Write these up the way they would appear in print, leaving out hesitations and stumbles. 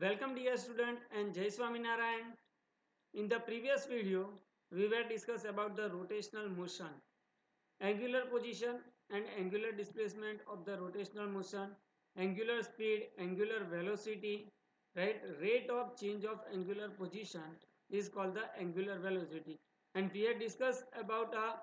Welcome dear student and Jai Swaminarayan. In the previous video, we were discussed about the rotational motion, angular position and angular displacement of the rotational motion, angular speed, angular velocity, right? Rate of change of angular position is called the angular velocity. And we had discussed about a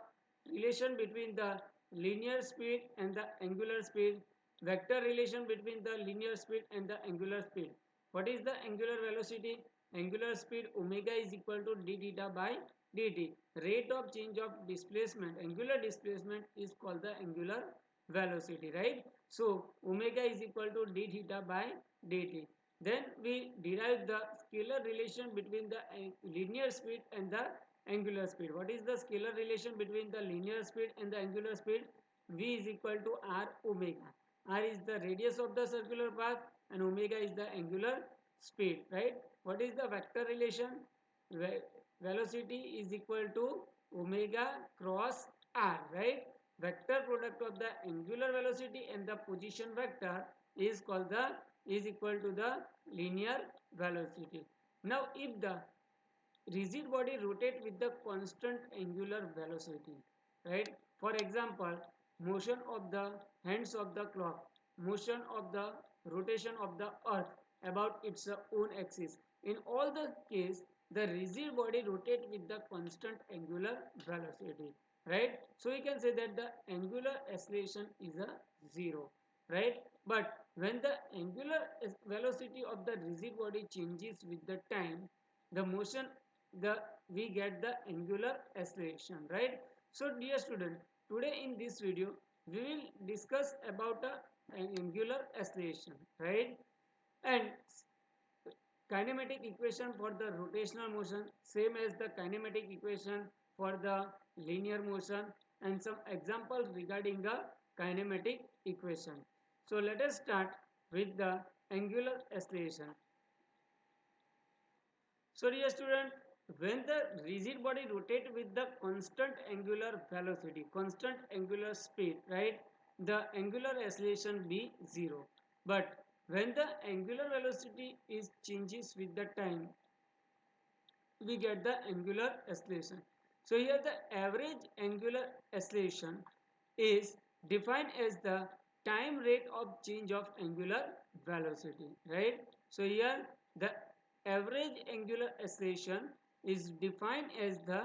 relation between the linear speed and the angular speed, vector relation between the linear speed and the angular speed. What is the angular velocity? Angular speed omega is equal to d theta by dt. Rate of change of displacement, angular displacement is called the angular velocity, right? So omega is equal to d theta by dt. Then we derive the scalar relation between the linear speed and the angular speed. What is the scalar relation between the linear speed and the angular speed? V is equal to r omega. R is the radius of the circular path and omega is the angular speed, right? What is the vector relation? Velocity is equal to omega cross r, right? Vector product of the angular velocity and the position vector is equal to the linear velocity. Now if the rigid body rotate with the constant angular velocity, right? For example, motion of the hands of the clock, motion of the rotation of the earth about its own axis. In all the case, the rigid body rotate with the constant angular velocity, right? So we can say that the angular acceleration is a zero, right? But when the angular velocity of the rigid body changes with the time, the motion, the we get the angular acceleration, right? So dear student, today in this video we will discuss about an angular acceleration, right? And kinematic equation for the rotational motion same as the kinematic equation for the linear motion, and some examples regarding the kinematic equation. So let us start with the angular acceleration. So dear student, when the rigid body rotates with the constant angular velocity, constant angular speed, right, the angular acceleration be 0. But when the angular velocity is changes with the time, we get the angular acceleration. So here the average angular acceleration is defined as the time rate of change of angular velocity, right? So here the average angular acceleration is defined as the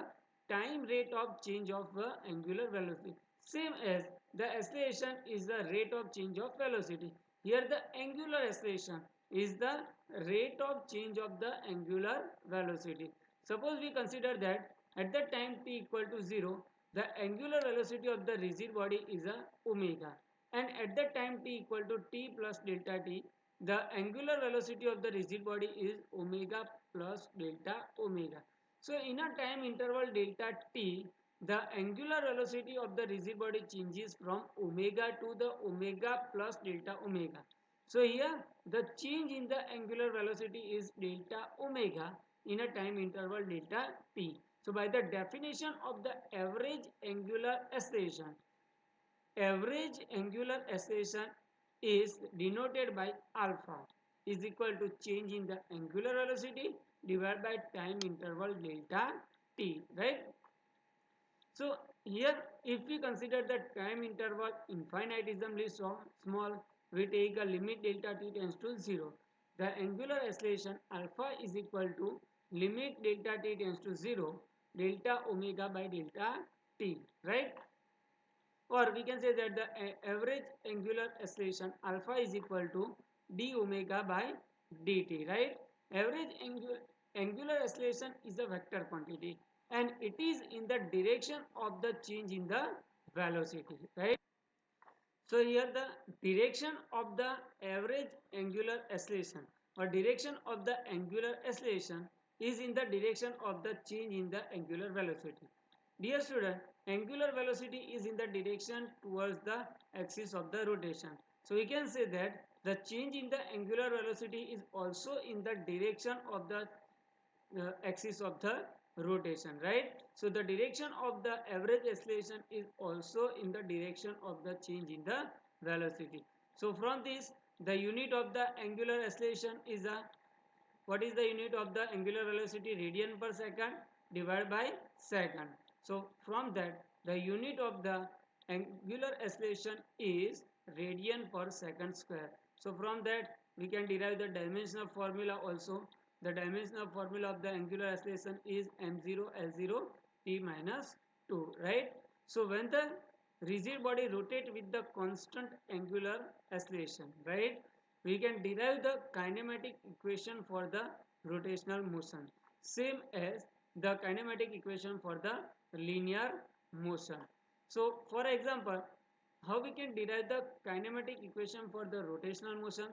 time rate of change of angular velocity, same as the acceleration is the rate of change of velocity. Here the angular acceleration is the rate of change of the angular velocity. Suppose we consider that at the time t equal to 0, the angular velocity of the rigid body is a omega, and at the time t equal to t plus delta t, the angular velocity of the rigid body is omega plus delta omega. So in a time interval delta t, the angular velocity of the rigid body changes from omega to the omega plus delta omega. So here the change in the angular velocity is delta omega in a time interval delta t. So by the definition of the average angular acceleration is denoted by alpha is equal to change in the angular velocity divided by time interval delta t, right? So here if we consider the time interval infinitesimally so small, we take a limit delta t tends to 0. The angular acceleration alpha is equal to limit delta t tends to 0 delta omega by delta t, right? Or we can say that the average angular acceleration alpha is equal to d omega by dt, right? Average angular acceleration is a vector quantity and it is in the direction of the change in the velocity, right? So here the direction of the average angular acceleration or direction of the angular acceleration is in the direction of the change in the angular velocity. Dear student, angular velocity is in the direction towards the axis of the rotation. So we can say that the change in the angular velocity is also in the direction of the axis of the rotation, right? So the direction of the average acceleration is also in the direction of the change in the velocity. So from this, the unit of the angular acceleration is a what is the unit of the angular velocity? Radian per second divided by second. So from that, the unit of the angular acceleration is radian per second square. So from that, we can derive the dimensional formula also. The dimensional formula of the angular acceleration is m0 l0 t minus 2, right? So when the rigid body rotate with the constant angular acceleration, right, we can derive the kinematic equation for the rotational motion, same as the kinematic equation for the linear motion. So for example, how we can derive the kinematic equation for the rotational motion?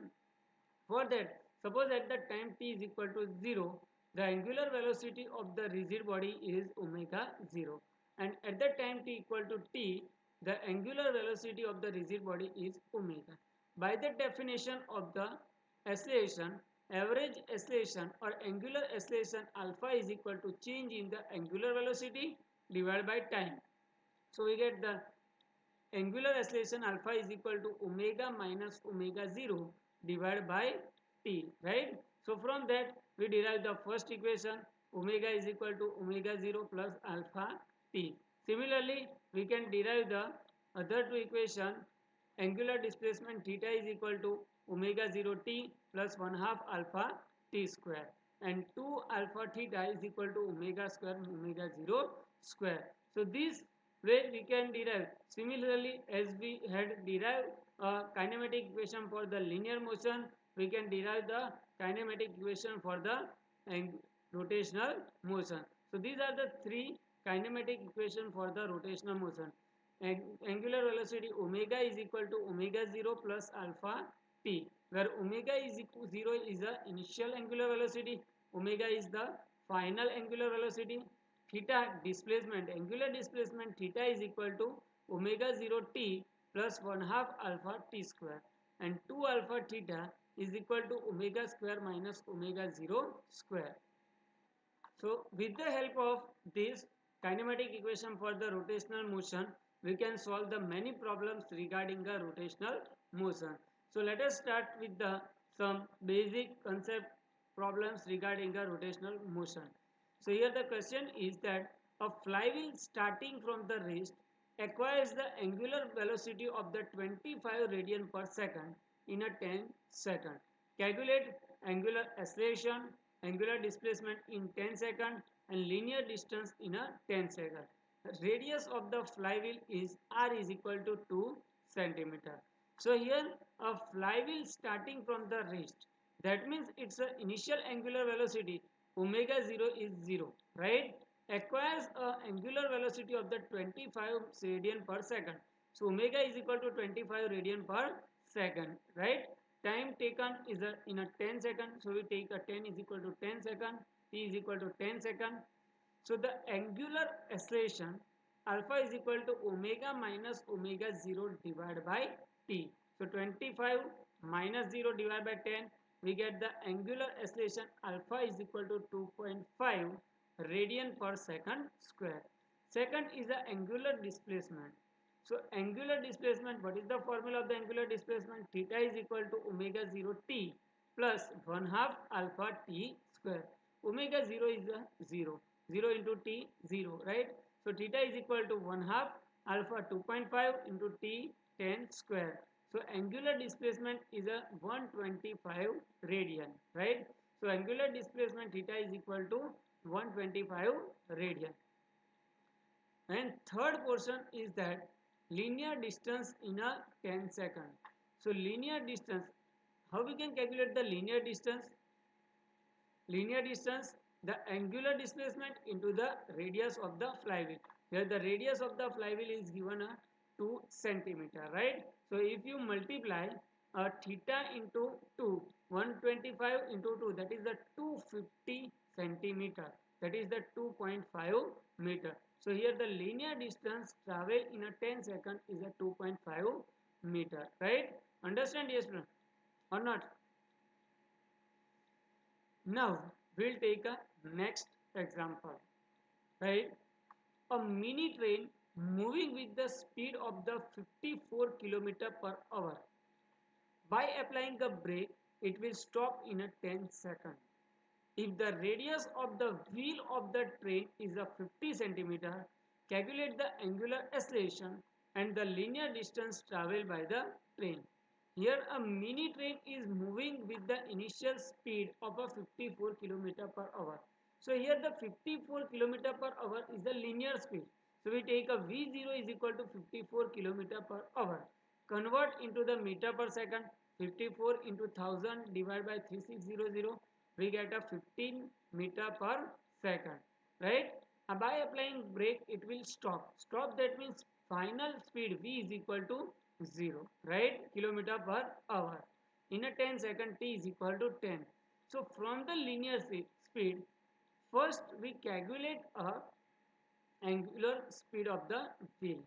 For that, suppose at the time t is equal to 0, the angular velocity of the rigid body is omega 0, and at the time t equal to t, the angular velocity of the rigid body is omega. By the definition of the acceleration, average acceleration or angular acceleration alpha is equal to change in the angular velocity divided by time. So we get the angular acceleration alpha is equal to omega minus omega 0 divided by t, right? So from that we derive the first equation, omega is equal to omega 0 plus alpha t. Similarly, we can derive the other two equation, angular displacement theta is equal to omega 0 t plus 1 half alpha t square, and 2 alpha theta is equal to omega square omega 0 square. So this way we can derive. Similarly, as we had derived a kinematic equation for the linear motion, we can derive the kinematic equation for the rotational motion. So these are the three kinematic equation for the rotational motion. Angular velocity omega is equal to omega 0 plus alpha t, where omega is equal 0 is the initial angular velocity, omega is the final angular velocity, theta displacement, angular displacement theta is equal to omega 0 t plus 1 half alpha t square, and 2 alpha theta is equal to omega square minus omega 0 square. So with the help of this kinematic equation for the rotational motion, we can solve the many problems regarding the rotational motion. So let us start with the some basic concept problems regarding the rotational motion. So here the question is that a flywheel starting from the wrist acquires the angular velocity of the 25 radian per second in a 10 second. Calculate angular acceleration, angular displacement in 10 seconds and linear distance in a 10 second. The radius of the flywheel is r is equal to 2 centimeter. So here a flywheel starting from the wrist, that means its initial angular velocity omega 0 is 0, right, acquires a angular velocity of the 25 radian per second. So omega is equal to 25 radian per second, right. Time taken is in a 10 second, so we take a 10 is equal to 10 second, t is equal to 10 second. So the angular acceleration alpha is equal to omega minus omega 0 divided by t. So 25 minus 0 divided by 10, we get the angular acceleration alpha is equal to 2.5 radian per second square. Second is the angular displacement. So angular displacement, what is the formula of the angular displacement? Theta is equal to omega 0 t plus 1 half alpha t square. Omega 0 is a 0. 0 into t 0, right? So theta is equal to 1 half alpha 2.5 into t 10 square. So angular displacement is a 125 radian, right? So angular displacement theta is equal to 125 radian. And third portion is that linear distance in a 10 second. So linear distance, how we can calculate the linear distance? Linear distance, the angular displacement into the radius of the flywheel. Here the radius of the flywheel is given a 2 centimeter, right? So if you multiply theta into 2, 125 into 2, that is the 250 centimeter, that is the 2.5 meter. So here the linear distance travel in a 10 second is a 2.5 meter, right? Understand, yes or not? Now we'll take a next example, right? A mini train moving with the speed of the 54 km per hour. By applying the brake, it will stop in a 10 second. If the radius of the wheel of the train is a 50 centimeter, calculate the angular acceleration and the linear distance traveled by the train. Here a mini train is moving with the initial speed of a 54 km per hour. So here the 54 km per hour is the linear speed. So we take a V0 is equal to 54 km per hour. Convert into the meter per second. 54 into 1000 divided by 3600, we get a 15 meter per second, right? By applying brake it will stop, that means final speed v is equal to 0, right? Kilometer per hour. In a 10 second t is equal to 10. So from the linear speed, first we calculate a angular speed of the wheel.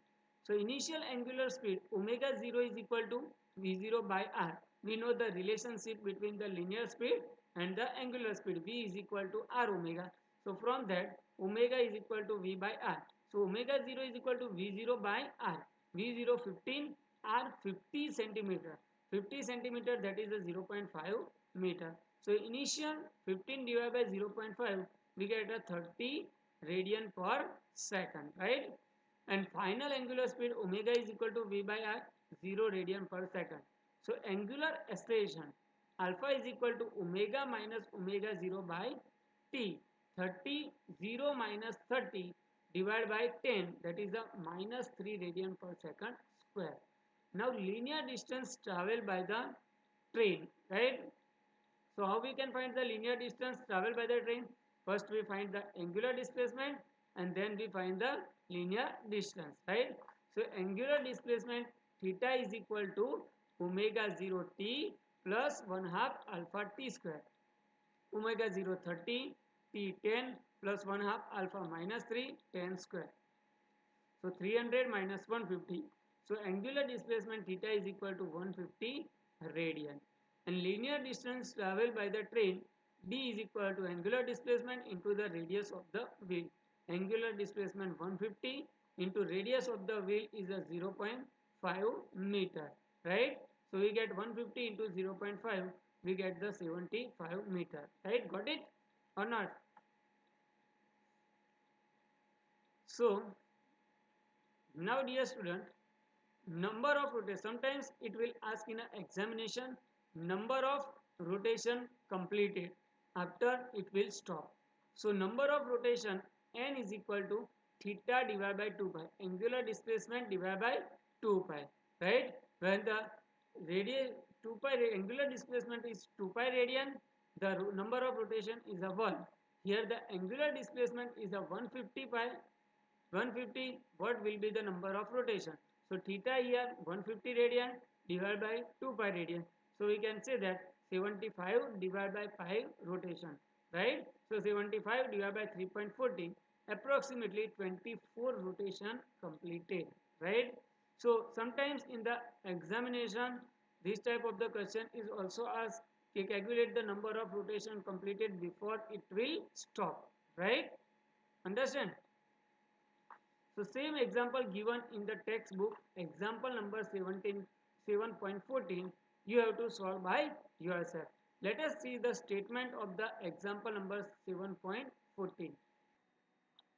So initial angular speed omega 0 is equal to v0 by r. We know the relationship between the linear speed and the angular speed. V is equal to r omega. So from that omega is equal to v by r. So omega 0 is equal to v0 by r. v0 15, r 50 centimeter. 50 centimeter, that is a 0.5 meter. So initial 15 divided by 0.5, we get a 30 radian per second, right? And final angular speed omega is equal to v by r, 0 radian per second. So angular acceleration alpha is equal to omega minus omega 0 by t. 30, 0 minus 30 divided by 10, that is a minus 3 radian per second square. Now linear distance traveled by the train, right? So how we can find the linear distance traveled by the train? First we find the angular displacement and then we find the linear distance, right? So angular displacement theta is equal to omega 0 t plus 1 half alpha t square. Omega 0 30, t 10 plus 1 half alpha minus 3, 10 square. So 300 minus 150. So angular displacement theta is equal to 150 radian. And linear distance traveled by the train d is equal to angular displacement into the radius of the wheel. Angular displacement 150 into radius of the wheel is a 0.5 meter, right? So we get 150 into 0.5, we get the 75 meter, right? Got it or not? So now dear student, number of rotation, sometimes it will ask in an examination number of rotation completed, after it will stop. So number of rotation n is equal to theta divided by 2 pi, angular displacement divided by 2 pi, right? When the radius 2 pi angular displacement is 2 pi radian, the number of rotation is a 1. Here the angular displacement is a 150 pi. 150, what will be the number of rotation? So theta here 150 radian divided by 2 pi radian. So we can say that 75 divided by 5 rotation, right? So 75 divided by 3.14, approximately 24 rotation completed, right? So sometimes in the examination this type of the question is also asked to calculate the number of rotation completed before it will stop, right? Understand? So same example given in the textbook, example number 7.14, you have to solve by yourself. Let us see the statement of the example number 7.14.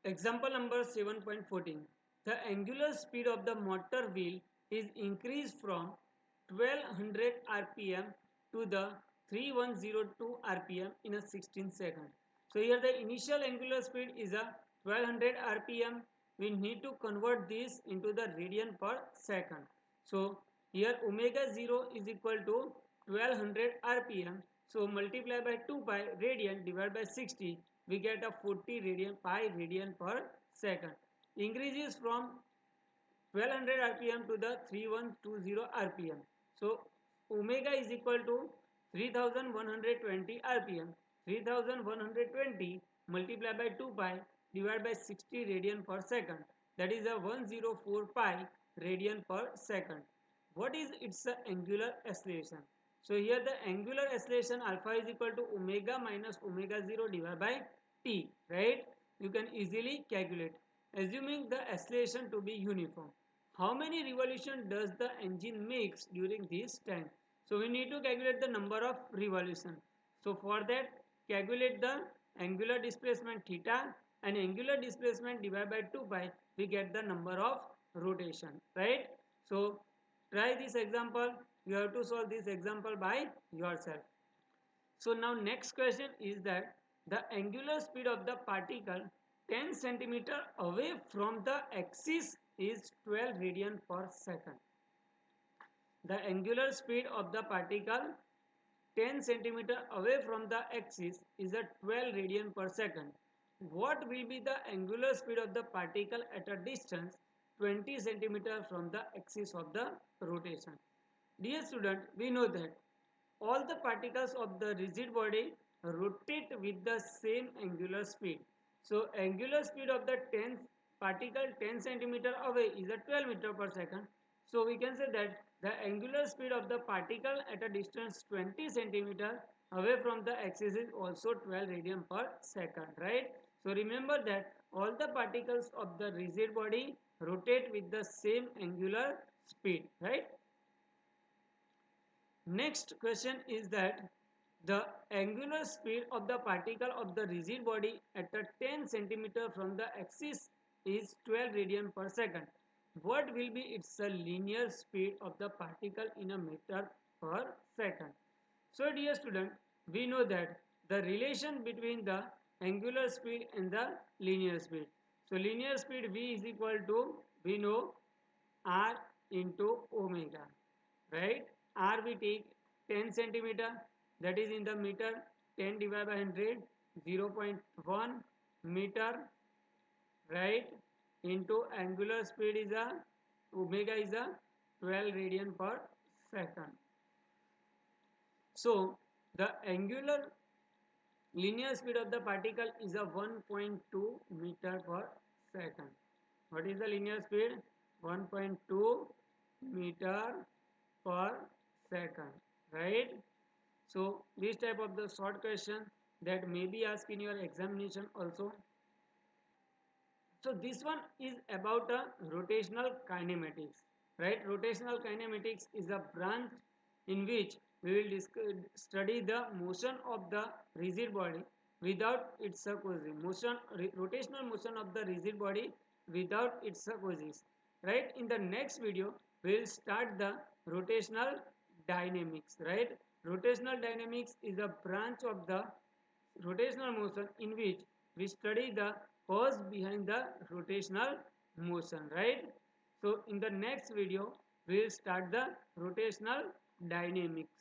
Example number 7.14. The angular speed of the motor wheel is increased from 1200 rpm to the 3102 rpm in a 16 second. So here the initial angular speed is a 1200 rpm. We need to convert this into the radian per second. So here omega 0 is equal to 1200 rpm. So multiply by 2 pi radian divided by 60, we get a 40 radian pi radian per second. Increases from 1200 rpm to the 3120 rpm. So omega is equal to 3120 rpm. 3120 multiplied by 2 pi divided by 60 radian per second. That is a 104 pi radian per second. What is its angular acceleration? So here the angular acceleration alpha is equal to omega minus omega 0 divided by t, right? You can easily calculate. Assuming the acceleration to be uniform, how many revolution does the engine makes during this time? So we need to calculate the number of revolution. So for that, calculate the angular displacement theta and angular displacement divided by 2 pi, we get the number of rotation, right? So try this example. You have to solve this example by yourself. So now next question is that the angular speed of the particle 10 centimeter away from the axis is 12 radian per second. The angular speed of the particle 10 centimeter away from the axis is at 12 radian per second. What will be the angular speed of the particle at a distance 20 centimeter from the axis of the rotation? Dear student, we know that all the particles of the rigid body rotate with the same angular speed. So angular speed of the 10 particle 10 centimeter away is at 12 meter per second. So we can say that the angular speed of the particle at a distance 20 centimeter away from the axis is also 12 radian per second, right? So remember that all the particles of the rigid body rotate with the same angular speed, right? Next question is that the angular speed of the particle of the rigid body at a 10 centimeter from the axis is 12 radian per second. What will be its linear speed of the particle in a meter per second? So dear student, we know that the relation between the angular speed and the linear speed. So linear speed V is equal to, we know, R into omega, right? R we take 10 centimeter, that is in the meter, 10 divided by 100, 0.1 meter, right? Into angular speed is a, omega is a 12 radian per second. So the angular linear speed of the particle is a 1.2 meter per second. What is the linear speed? 1.2 meter per second, right? So this type of the short question that may be asked in your examination also. So this one is about a rotational kinematics, right? Rotational kinematics is a branch in which we will study the motion of the rigid body without its causes. Rotational motion of the rigid body without its causes, right? In the next video, we will start the rotational dynamics, right? Rotational dynamics is a branch of the rotational motion in which we study the cause behind the rotational motion, right? So in the next video we will start the rotational dynamics.